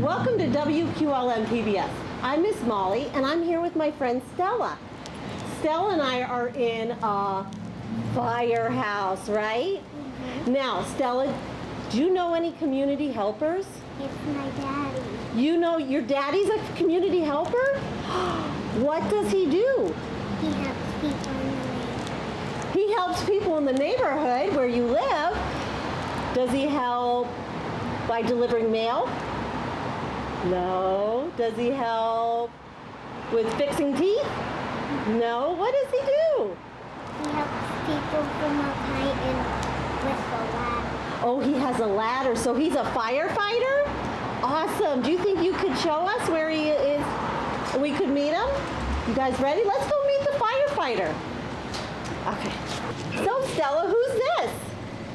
Welcome to WQLN PBS. I'm Miss Molly, and I'm here with my friend Stella. Stella and I are in a firehouse, right? Mm-hmm. Now, Stella, do you know any community helpers? It's my daddy. You know your daddy's a community helper? What does he do? He helps people in the neighborhood. He helps people in the neighborhood where you live. Does he help by delivering mail? No. Does he help with fixing teeth? No. What does he do? He helps people from up high and with a ladder. Oh, he has a ladder, so he's a firefighter? Awesome. Do you think you could show us where he is? We could meet him? You guys ready? Let's go meet the firefighter. Okay. So, Stella, who's this?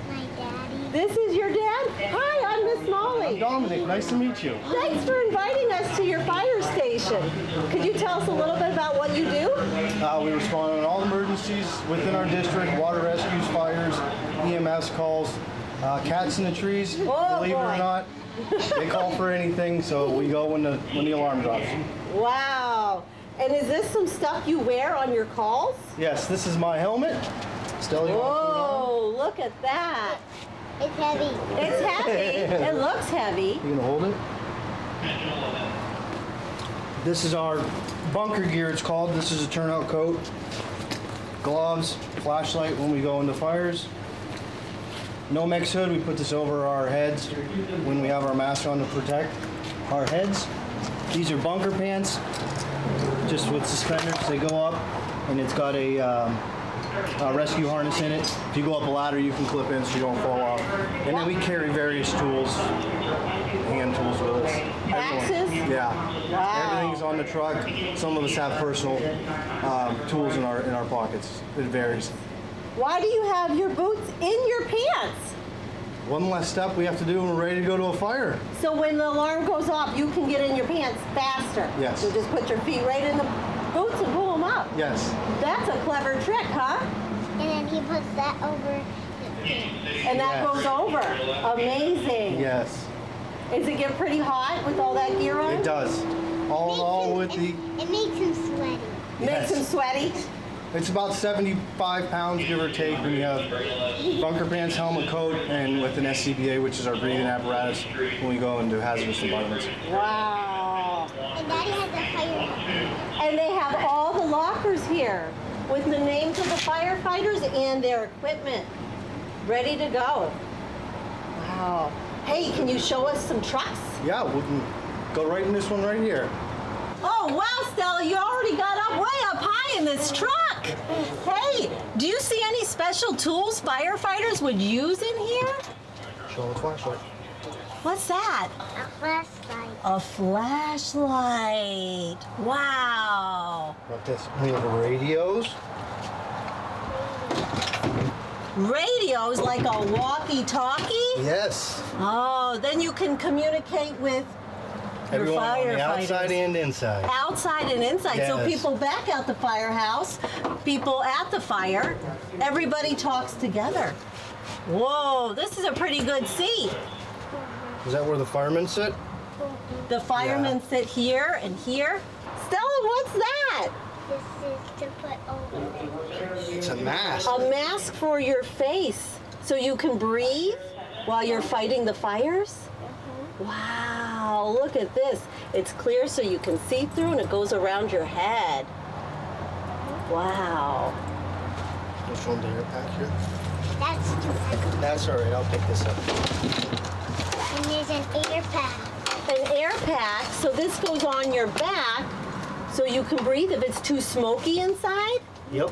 My daddy. This is your dad? Hi, I'm Miss Molly. I'm Dominic. Nice to meet you. Thanks for inviting us to your fire station. Could you tell us a little bit about what you do? We respond on all emergencies within our district, water rescues, fires, EMS calls, cats in the trees. Oh, believe it boy. or not, they call for anything, so we go when the alarm drops. Wow. And is this some stuff you wear on your calls? Yes, this is my helmet. Stella, you want to put it on? Whoa, look at that. It's heavy. It's heavy. It looks heavy. You gonna hold it? This is our bunker gear, it's called. This is a turnout coat. Gloves, flashlight when we go into fires. Nomex hood, we put this over our heads when we have our mask on to protect our heads. These are bunker pants, just with suspenders. They go up, and it's got a rescue harness in it. If you go up a ladder, you can clip in so you don't fall off. And then we carry various tools, hand tools with us. Axes? Yeah. Wow. Everything's on the truck. Some of us have personal tools in our pockets. It varies. Why do you have your boots in your pants? One less step we have to do when we're ready to go to a fire. So when the alarm goes off, you can get in your pants faster. Yes. So just put your feet right in the boots and pull them up. Yes. That's a clever trick, huh? And then he puts that over his pants. And that Yes. goes over. Amazing. Yes. Does it get pretty hot with all that gear on? It does. All with the. It makes him sweaty. Makes Yes. him sweaty. It's about 75 pounds, give or take, when you have bunker pants, helmet, coat, and with an SCBA, which is our breathing apparatus, when we go into hazardous environments. Wow. And Daddy has a fire. And they have all the lockers here with the names of the firefighters and their equipment ready to go. Wow. Hey, can you show us some trucks? Yeah, we can go right in this one right here. Oh, wow, Stella, you already got up way up high in this truck. Hey, do you see any special tools firefighters would use in here? Show the flashlight. What's that? A flashlight. A flashlight. Wow. Got this. We have radios. Radios like a walkie-talkie? Yes. Oh, then you can communicate with your Everyone on the firefighters. outside and inside. Outside and inside. So Yes. people back at the firehouse, people at the fire, everybody talks together. Whoa, this is a pretty good seat. Is that where the firemen sit? The firemen sit here and here. Stella, what's that? This is to put over. It's a mask. A mask for your face so you can breathe while you're fighting the fires? Wow, look at this. It's clear so you can see through and it goes around your head. Wow. Which one do you pack here? That's too heavy. That's all right. I'll pick this up. And there's an air pack. An air pack, so this goes on your back so you can breathe if it's too smoky inside? Yep.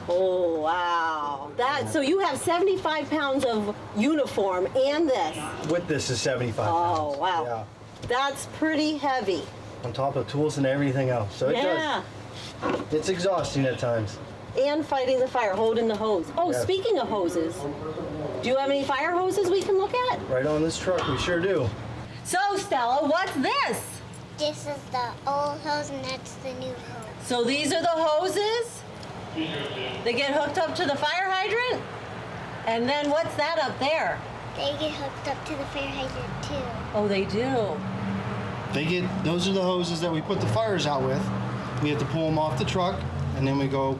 Oh, wow. So you have 75 pounds of uniform and this. With this is 75 pounds. Oh, wow. Yeah. That's pretty heavy. On top of tools and everything else. So it Yeah. does. It's exhausting at times. And fighting the fire, holding the hose. Oh, Yes. speaking of hoses, do you have any fire hoses we can look at? Right on this truck, we sure do. So, Stella, what's this? This is the old hose and that's the new hose. So these are the hoses? They get hooked up to the fire hydrant? And then what's that up there? They get hooked up to the fire hydrant too. Oh, they do. those are the hoses that we put the fires out with. We have to pull them off the truck, and then we go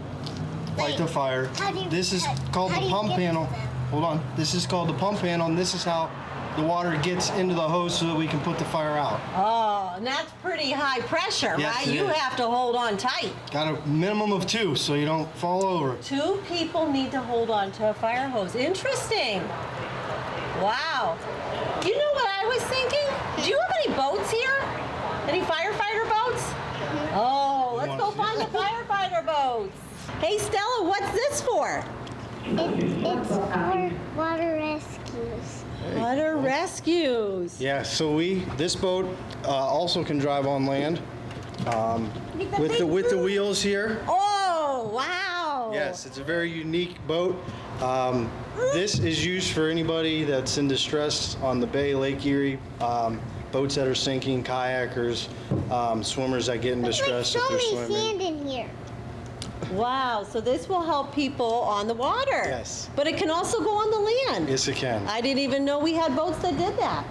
light the fire. This is called the pump panel. Hold on. This is called the pump panel, and this is how the water gets into the hose so that we can put the fire out. Oh, and that's pretty high pressure, Yes, right? it You is. have to hold on tight. Got a minimum of 2 so you don't fall over. 2 people need to hold on to a fire hose. Interesting. Wow. You know what I was thinking? Do you have any boats here? Any firefighter boats? Oh, let's go find the firefighter boats. Hey, Stella, what's this for? It's for water rescues. Water rescues. Yeah, so this boat also can drive on land with the wheels here. Oh, wow. Yes, it's a very unique boat. This is used for anybody that's in distress on the bay, Lake Erie, boats that are sinking, kayakers, swimmers that get in distress if There's they're so many swimming. sand in here. Wow, so this will help people on the water. Yes. But it can also go on the land. Yes, it can. I didn't even know we had boats that did that.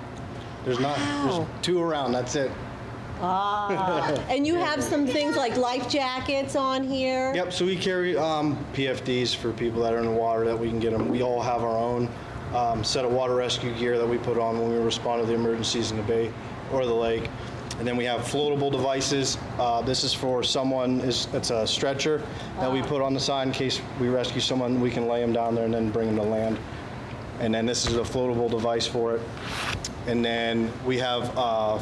There's Wow. there's 2 around, that's it. Ah, and you have some things like life jackets on here. Yep, so we carry PFDs for people that are in the water that we can get them. We all have our own set of water rescue gear that we put on when we respond to the emergencies in the bay or the lake. And then we have floatable devices. This is for someone, it's a stretcher that we put on the side in case we rescue someone, we can lay them down there and then bring them to land. And then this is a floatable device for it. And then we have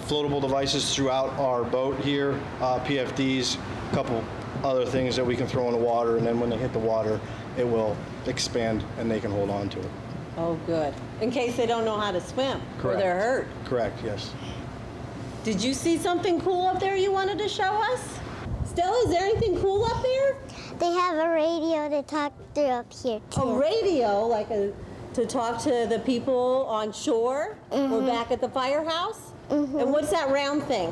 floatable devices throughout our boat here, PFDs, a couple other things that we can throw in the water, and then when they hit the water, it will expand and they can hold on to it. Oh, good. In case they don't know how to swim or Correct. they're hurt. Correct, yes. Did you see something cool up there you wanted to show us? Stella, is there anything cool up there? They have a radio to talk through up here too. A radio, to talk to the people on shore or back at the firehouse? And what's that round thing?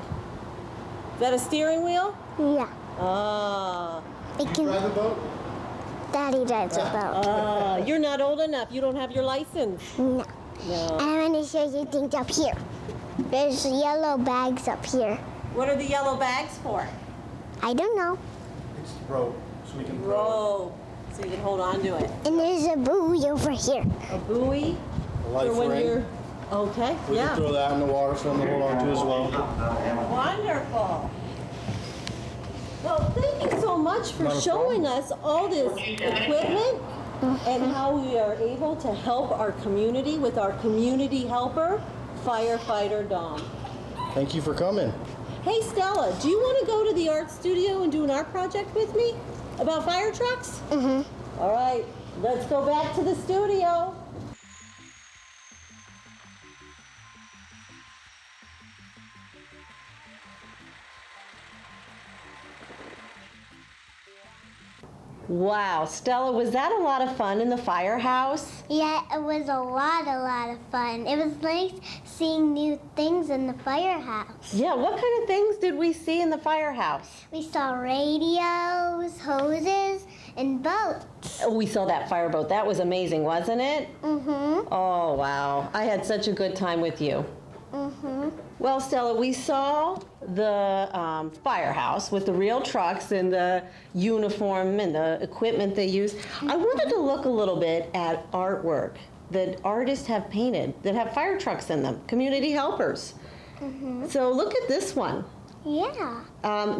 Is that a steering wheel? Yeah. Ah. It can. Drive the boat? Daddy drives a boat. You're not old enough. You don't have your license. No. No. I want to show you things up here. There's yellow bags up here. What are the yellow bags for? I don't know. It's the rope, so we can throw Row. So you can hold on to it. And there's a buoy over here. A buoy it. A life for when ring. you're. Okay. We Yeah. can throw that in the water for them to hold on to as well. Wonderful. Well, thank you so much for Not a showing problem. us all this equipment and how we are able to help our community with our community helper, Firefighter Dom. Thank you for coming. Hey Stella, do you want to go to the art studio and do an art project with me about fire trucks? All right, let's go back to the studio. Wow, Stella, was that a lot of fun in the firehouse? Yeah, it was a lot of fun. It was nice seeing new things in the firehouse. Yeah, what kind of things did we see in the firehouse? We saw radios, hoses, and boats. Oh, we saw that fireboat. That was amazing, wasn't it? Oh, wow. I had such a good time with you. Well, Stella, we saw the firehouse with the real trucks and the uniform and the equipment they use. I wanted to look a little bit at artwork that artists have painted that have fire trucks in them, community helpers. So look at this one. Yeah.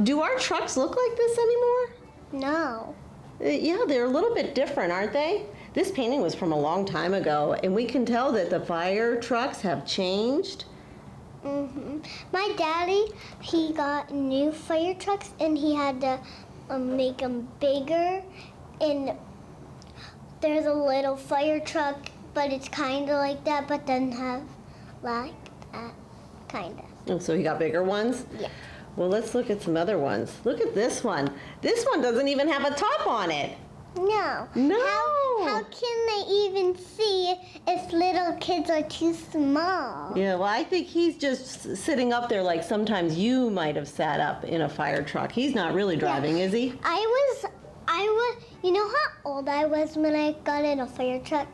Do our trucks look like this anymore? No. Yeah, they're a little bit different, aren't they? This painting was from a long time ago, and we can tell that the fire trucks have changed. My daddy, he got new fire trucks and he had to make them bigger. And there's a little fire truck, but it's kind of like that, but doesn't have like that, kind of. Oh, so he got bigger ones? Yeah. Well, let's look at some other ones. Look at this one. This one doesn't even have a top on it. No. No. How can they even see if little kids are too small? Yeah, well, I think he's just sitting up there like sometimes you might have sat up in a fire truck. He's not really driving, is he? I was, you know how old I was when I got in a fire truck?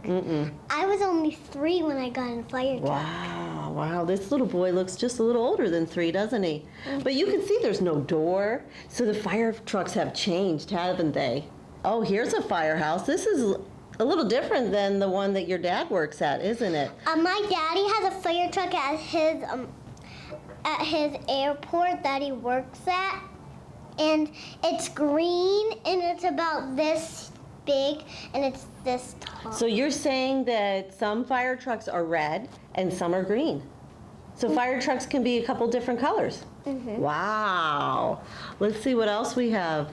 I was only 3 when I got in a fire truck. Wow, Wow, this little boy looks just a little older than 3, doesn't he? But you can see there's no door. So the fire trucks have changed, haven't they? Oh, here's a firehouse. This is a little different than the one that your dad works at, isn't it? My daddy has a fire truck at his airport that he works at, and it's green and it's about this big and it's this tall. So you're saying that some fire trucks are red and some are green. So fire trucks can be a couple different colors. Wow. Let's see what else we have.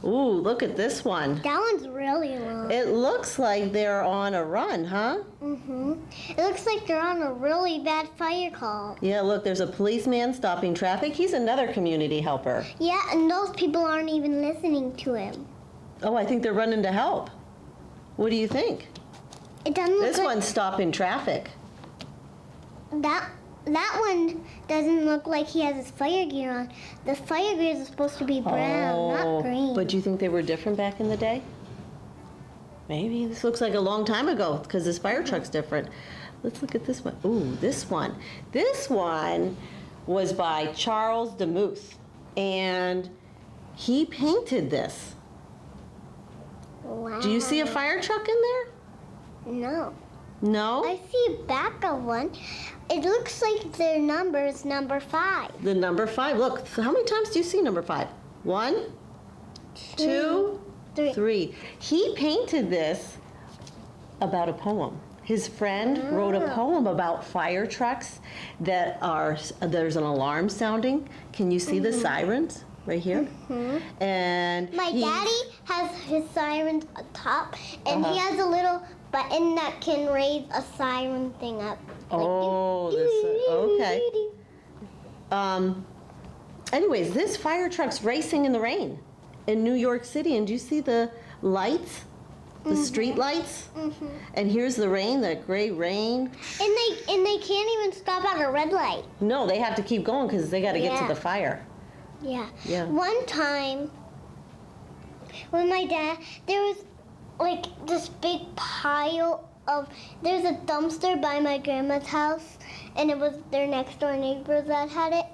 Ooh, look at this one. That one's really long. It looks like they're on a run, huh? It looks like they're on a really bad fire call. Yeah, look, there's a policeman stopping traffic. He's another community helper. Yeah, and those people aren't even listening to him. Oh, I think they're running to help. What do you think? It doesn't look This like one's stopping traffic. that one doesn't look like he has his fire gear on. The fire gears are supposed to be brown, not green. But do you think they were different back in the day? Maybe. This looks like a long time ago because this fire truck's different. Let's look at this one. Ooh, this one. This one was by Charles DeMuth, and he painted this. Wow. Do you see a fire truck in there? No. No? I see a back of one. It looks like their number is number 5. The number 5. Look, how many times do you see number 5? 1, 2, 3. He painted this about a poem. His friend wrote a poem about fire trucks that are, there's an alarm sounding. Can you see the sirens right here? And My daddy has his sirens up top, and he has a little button that can raise a siren thing up. Oh, okay. Anyways, this fire truck's racing in the rain in New York City, and do you see the lights? The street lights? And here's the rain, the gray rain. And they can't even stop at a red light. No, they have to keep going because they got to get to Yeah. the fire. Yeah. One time, when my dad, there was like this big pile of, there's a dumpster by my grandma's house, and it was their next door neighbors that had it.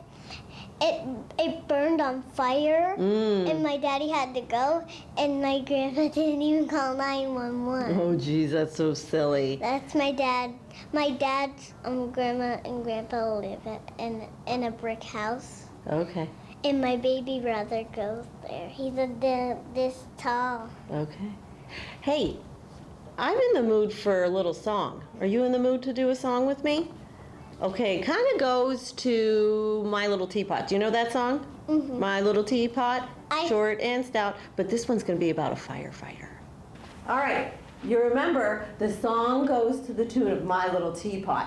It burned on fire, and my daddy had to go, and my grandma didn't even call 911. Oh, geez, that's so silly. That's my dad. My dad's grandma and grandpa live in a brick house, Okay, and my baby brother goes there. He's this tall. okay. Hey, I'm in the mood for a little song. Are you in the mood to do a song with me? Okay, it kind of goes to My Little Teapot. Do you know that song? My Little Teapot, short and stout. But this one's going to be about a firefighter. All right, you remember the song goes to the tune of My Little Teapot.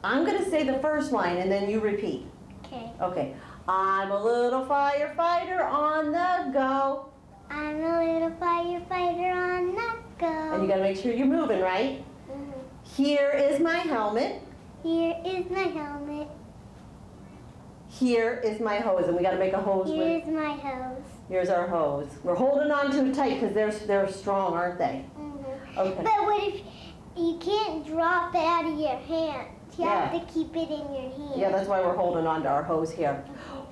I'm going to say the first line and then you repeat. Okay. Okay. I'm a little firefighter on the go. I'm a little firefighter on the go. And you got to make sure you're moving, right? Here is my helmet. Here is my helmet. Here is my hose, and we got to make a hose with. Here's my hose. Here's our hose. We're holding on too tight because they're strong, aren't they? Okay. But what if you can't drop it out of your hands? You have to keep it in your hand. Yeah, that's why we're holding on to our hose here.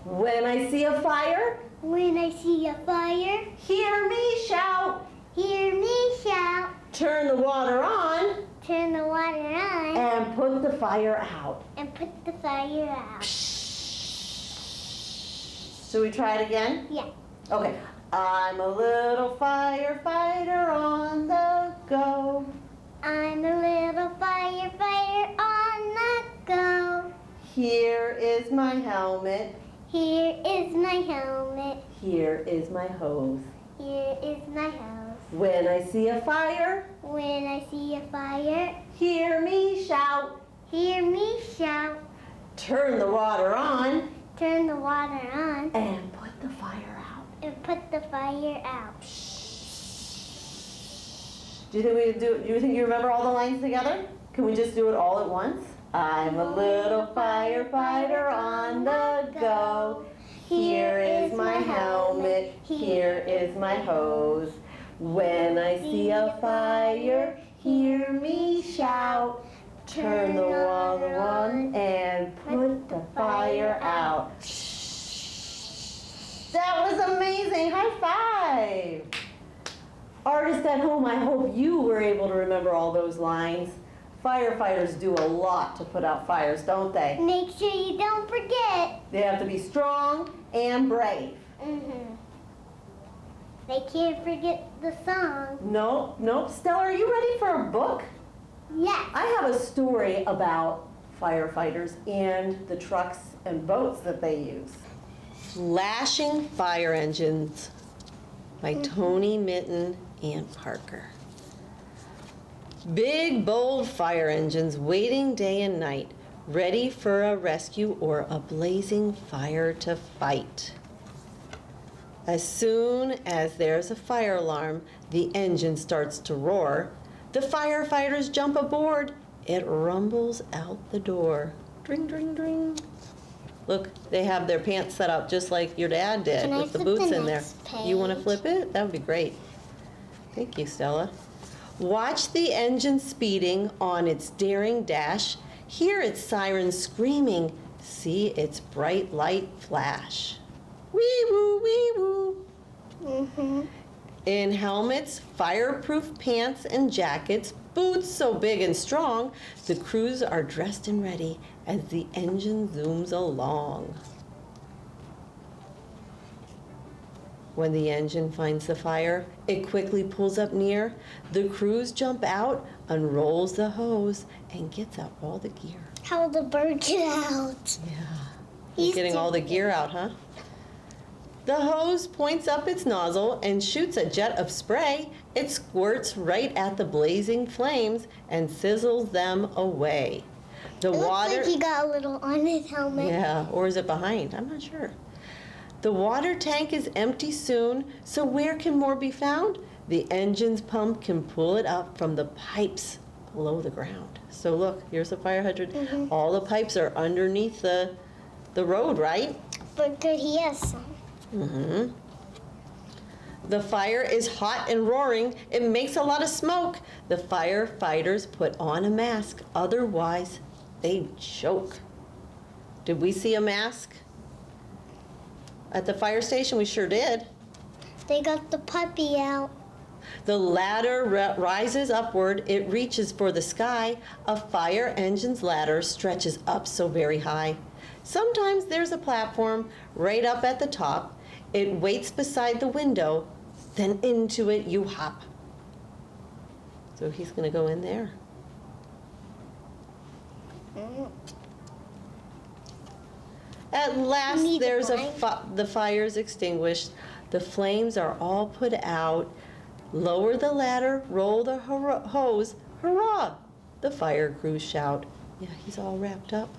When I see a fire, When I see a fire, hear me shout. hear me shout. Turn the water on Turn the water on and put the fire out. and put the fire out. Should we try it again? Yeah. Okay. I'm a little firefighter on the go. I'm a little firefighter on the go. Here is my helmet. Here is my helmet. Here is my hose. Here is my hose. When I see a fire, When I see a fire, hear me shout. hear me shout. Turn the water on Turn the water on and put the fire out. and put the fire out. Do you think you remember all the lines together? Can we just do it all at once? I'm a little firefighter on the go. Here is my helmet. Here is my hose. When I see a fire, hear me shout. Turn the water on and put the fire out. That was amazing. High five. Artists at home, I hope you were able to remember all those lines. Firefighters do a lot to put out fires, don't they? Make sure you don't forget. They have to be strong and brave. They can't forget the song. Nope. Stella, are you ready for a book? Yes. I have a story about firefighters and the trucks and boats that they use. Flashing Fire Engines by Tony, Mitten, and Parker. Big, bold fire engines waiting day and night, ready for a rescue or a blazing fire to fight. As soon as there's a fire alarm, the engine starts to roar. The firefighters jump aboard. It rumbles out the door. Dring, dring, dring. Look, they have their pants set up just like your dad did Can I with the flip boots the in there. next You want to page? flip it? That would be great. Thank you, Stella. Watch the engine speeding on its daring dash. Hear its siren screaming. See its bright light flash. Wee woo, wee woo. In helmets, fireproof pants and jackets, boots so big and strong, the crews are dressed and ready as the engine zooms along. When the engine finds the fire, it quickly pulls up near. The crews jump out, unrolls the hose, and gets out all the gear. How the bird get out. Yeah. He's Getting all the gear out, huh? The hose points up its nozzle and shoots a jet of spray. It squirts right at the blazing flames and sizzles them away. The It water. looks like he got a little on his helmet. Yeah, or is it behind? I'm not sure. The water tank is empty soon, so where can more be found? The engine's pump can pull it up from the pipes below the ground. So look, here's the fire hydrant. All the pipes are underneath the road, right? But good, he has some. The fire is hot and roaring. It makes a lot of smoke. The firefighters put on a mask, otherwise they'd choke. Did we see a mask at the fire station? We sure did. They got the puppy out. The ladder rises upward. It reaches for the sky. A fire engine's ladder stretches up so very high. Sometimes there's a platform right up at the top. It waits beside the window, then into it you hop. So he's going to go in there. At last, need the there's blanket. the fire's extinguished. The flames are all put out. Lower the ladder, roll the hose. Hurrah! The fire crews shout. Yeah, he's all wrapped up.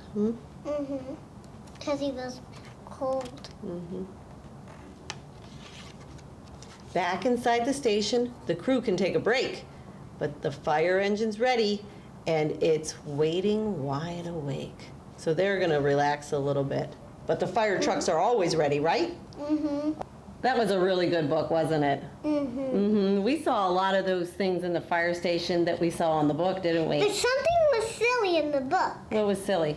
Because he was cold. Back inside the station, the crew can take a break. But the fire engine's ready, and it's waiting wide awake. So they're going to relax a little bit. But the fire trucks are always ready, right? That was a really good book, wasn't it? We saw a lot of those things in the fire station that we saw in the book, didn't But we? something was silly in the book. What was silly?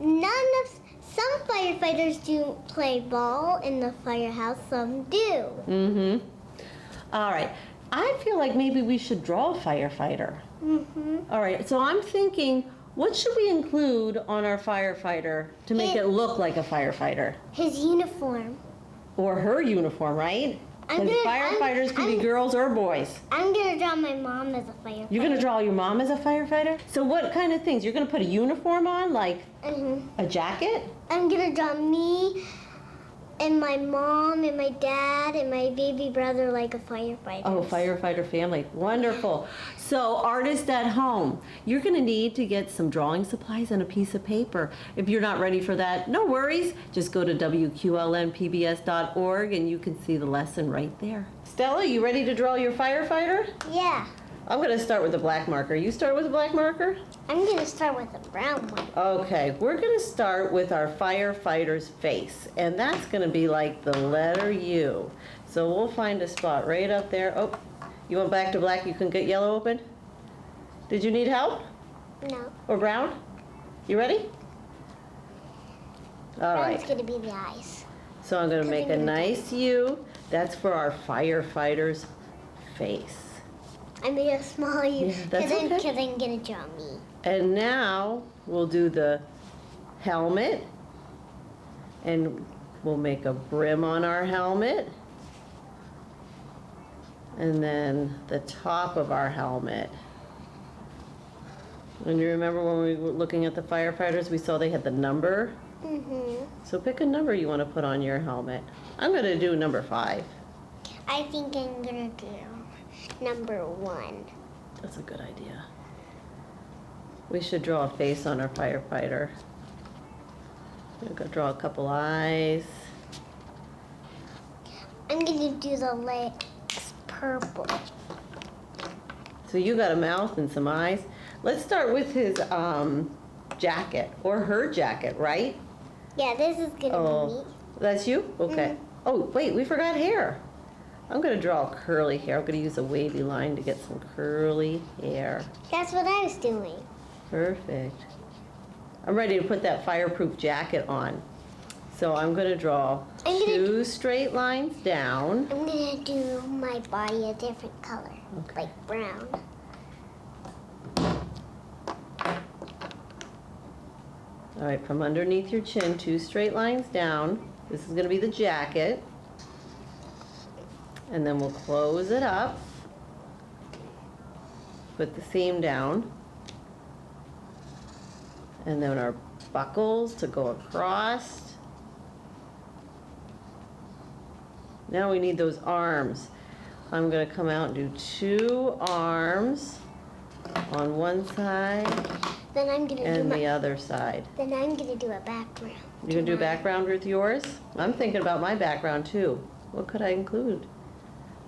Some firefighters do play ball in the firehouse, some do. All right. I feel like maybe we should draw a firefighter. All right. So I'm thinking, what should we include on our firefighter to make it look like a firefighter? His uniform. Or her uniform, right? I'm Because gonna- firefighters can be I'm- girls or boys. I'm gonna draw my mom as a firefighter. You're going to draw your mom as a firefighter? So what kind of things? You're going to put a uniform on, like a jacket? I'm gonna draw me and my mom and my dad and my baby brother like a firefighter. Oh, firefighter family. Wonderful. So, artists at home, you're going to need to get some drawing supplies and a piece of paper. If you're not ready for that, no worries. Just go to WQLNPBS.org and you can see the lesson right there. Stella, you ready to draw your firefighter? Yeah. I'm going to start with a black marker. You start with a black marker? I'm gonna start with a brown one. Okay, we're going to start with our firefighter's face, and that's going to be like the letter U. So we'll find a spot right up there. Oh, you want back to black? You can get yellow open? Did you need help? No. Or brown? You ready? All Brown's right. gonna be the eyes. So I'm going to make a nice U. That's for our firefighter's face. I made a small U Yeah, that's because okay. I'm gonna draw me. And now we'll do the helmet. And we'll make a brim on our helmet. And then the top of our helmet. And you remember when we were looking at the firefighters, we saw they had the number? Mm-hmm. So pick a number you want to put on your helmet. I'm going to do number 5. I think I'm gonna do number 1. That's a good idea. We should draw a face on our firefighter. We're going to draw a couple eyes. I'm gonna do the legs purple. So you got a mouth and some eyes. Let's start with his jacket, or her jacket, right? Yeah, this is gonna be Oh, me. that's you? Okay. Oh, wait, we forgot hair. I'm going to draw curly hair. I'm going to use a wavy line to get some curly hair. That's what I was doing. Perfect. I'm ready to put that fireproof jacket on. So I'm going to draw I'm gonna 2 straight lines down. I'm gonna do my body a different color, Okay. like brown. All right, from underneath your chin, 2 straight lines down. This is going to be the jacket. And then we'll close it up. Put the seam down. And then our buckles to go across. Now we need those arms. I'm going to come out and do 2 arms on one side Then I'm gonna and do the other side. Then I'm gonna do a background. You gonna do a background with yours? I'm thinking about my background too. What could I include?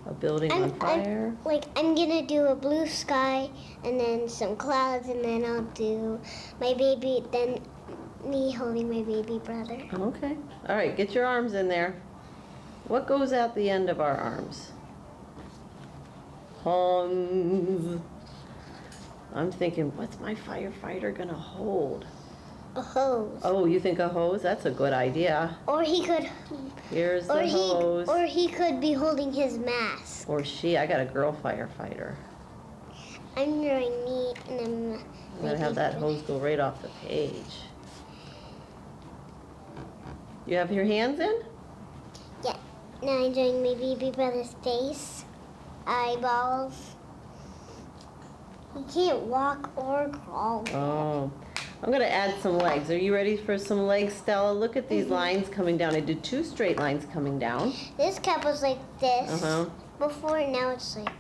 A building on fire? I'm gonna do a blue sky and then some clouds and then I'll do my baby. Then me holding my baby brother. Okay. All right, get your arms in there. What goes out the end of our arms? Hans. I'm thinking, what's my firefighter gonna hold? A hose. Oh, you think a hose? That's a good idea. Or he could. Here's the hose. Or he could be holding his mask. Or she. I got a girl firefighter. I'm drawing me and I'm gonna have that hose go right off the page. You have your hands in? Yeah. Now I'm drawing my baby brother's face, eyeballs. He can't walk or crawl. Oh. I'm gonna add some legs. Are you ready for some legs, Stella? Look at these lines coming down. I did 2 straight lines coming down. This cap was like this Uh-huh. before, and now it's like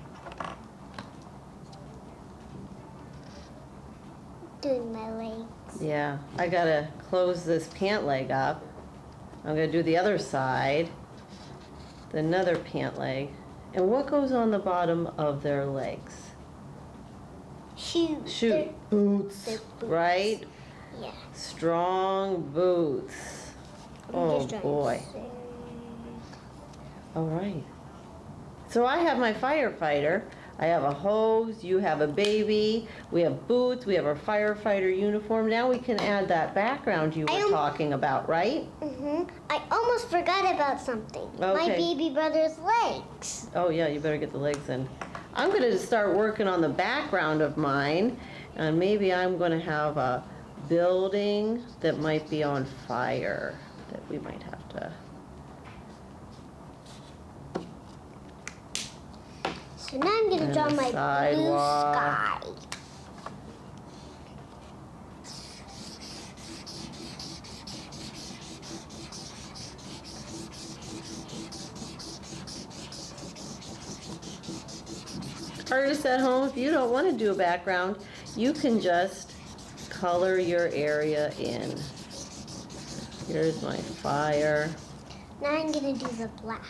doing my legs. Yeah. I gotta close this pant leg up. I'm gonna do the other side. Another pant leg. And what goes on the bottom of their legs? Shoes. Shoot. Boots. they're boots. Right? Yeah. Strong boots. I'm Oh just trying to boy. say- All right. So I have my firefighter. I have a hose. You have a baby. We have boots. We have our firefighter uniform. Now we can add that background you were talking about, right? I almost forgot about something. My Okay. baby brother's legs. Oh yeah, you better get the legs in. I'm going to start working on the background of mine, and maybe I'm going to have a building that might be on fire that we might have to. So now I'm gonna And draw a my sidewalk. blue sky. Artists at home, if you don't want to do a background, you can just color your area in. Here's my fire. Now I'm gonna do the black.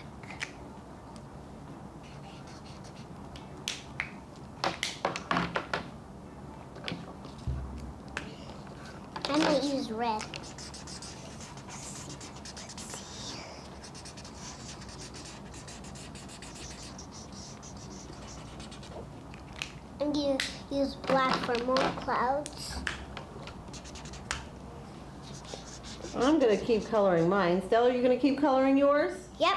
I might use red. I'm gonna use black for more clouds. I'm gonna keep coloring mine. Stella, are you gonna keep coloring yours? Yep.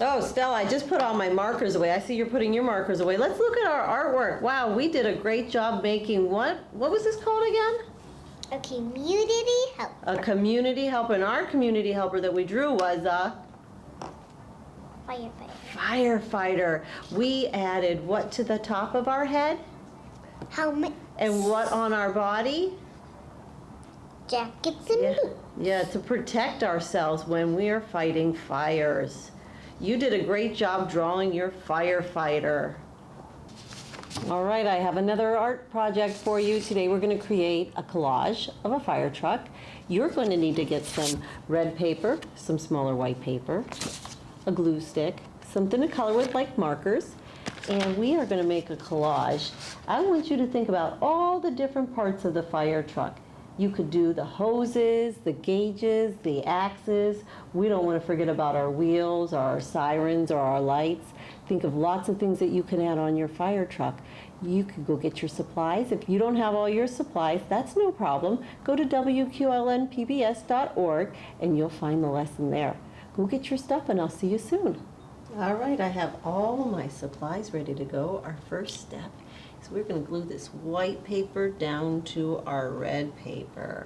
Oh, Stella, I just put all my markers away. I see you're putting your markers away. Let's look at our artwork. Wow, we did a great job making what was this called again? A community helper. A community helper. And our community helper that we drew was a Firefighter. firefighter. We added what to the top of our head? Helmet. And what on our body? Jackets and Yeah, boots. yeah, to protect ourselves when we are fighting fires. You did a great job drawing your firefighter. All right, I have another art project for you. Today we're going to create a collage of a fire truck. You're going to need to get some red paper, some smaller white paper, a glue stick, something to color with like markers, and we are going to make a collage. I want you to think about all the different parts of the fire truck. You could do the hoses, the gauges, the axes. We don't want to forget about our wheels, or our sirens, or our lights. Think of lots of things that you can add on your fire truck. You could go get your supplies. If you don't have all your supplies, that's no problem. Go to WQLNPBS.org and you'll find the lesson there. Go get your stuff and I'll see you soon. All right, I have all my supplies ready to go. Our first step is we're going to glue this white paper down to our red paper.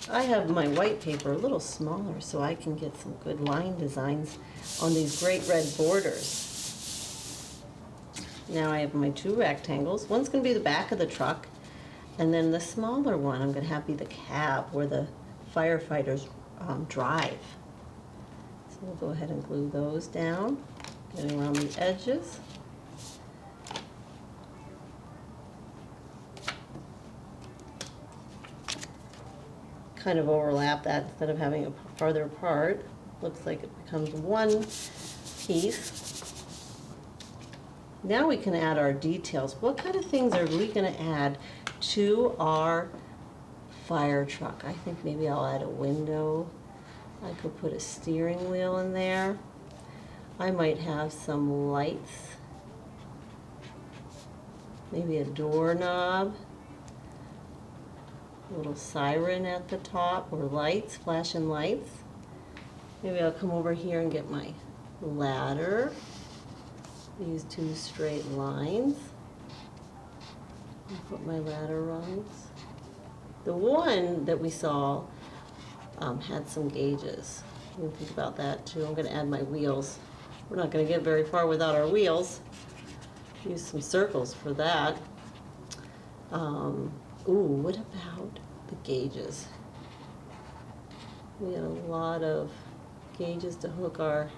I have my white paper a little smaller so I can get some good line designs on these great red borders. Now I have my two rectangles. One's going to be the back of the truck, and then the smaller one I'm going to have be the cab where the firefighters drive. So we'll go ahead and glue those down, getting around the edges. Kind of overlap that instead of having it farther apart. Looks like it becomes one piece. Now we can add our details. What kind of things are we going to add to our fire truck? I think maybe I'll add a window. I could put a steering wheel in there. I might have some lights. Maybe a doorknob. A little siren at the top, or lights, flashing lights. Maybe I'll come over here and get my ladder. These two straight lines. And put my ladder rungs. The one that we saw had some gauges. You can think about that too. I'm going to add my wheels. We're not going to get very far without our wheels. Use some circles for that. Ooh, what about the gauges? We had a lot of gauges to hook our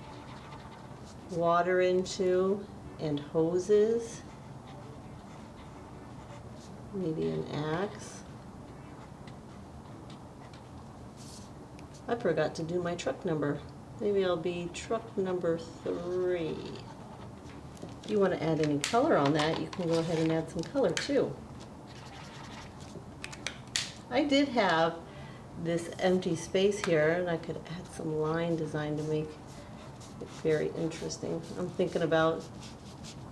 water into, and hoses. Maybe an axe. I forgot to do my truck number. Maybe I'll be truck number 3. If you want to add any color on that, you can go ahead and add some color too. I did have this empty space here, and I could add some line design to make it very interesting. I'm thinking about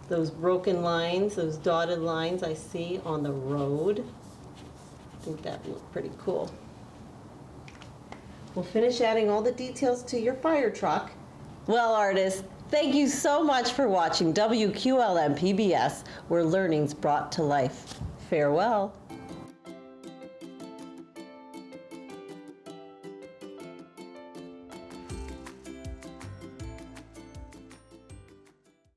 those broken lines, those dotted lines I see on the road. I think that would look pretty cool. We'll finish adding all the details to your fire truck. Well, artists, thank you so much for watching WQLN PBS, where learning's brought to life. Farewell.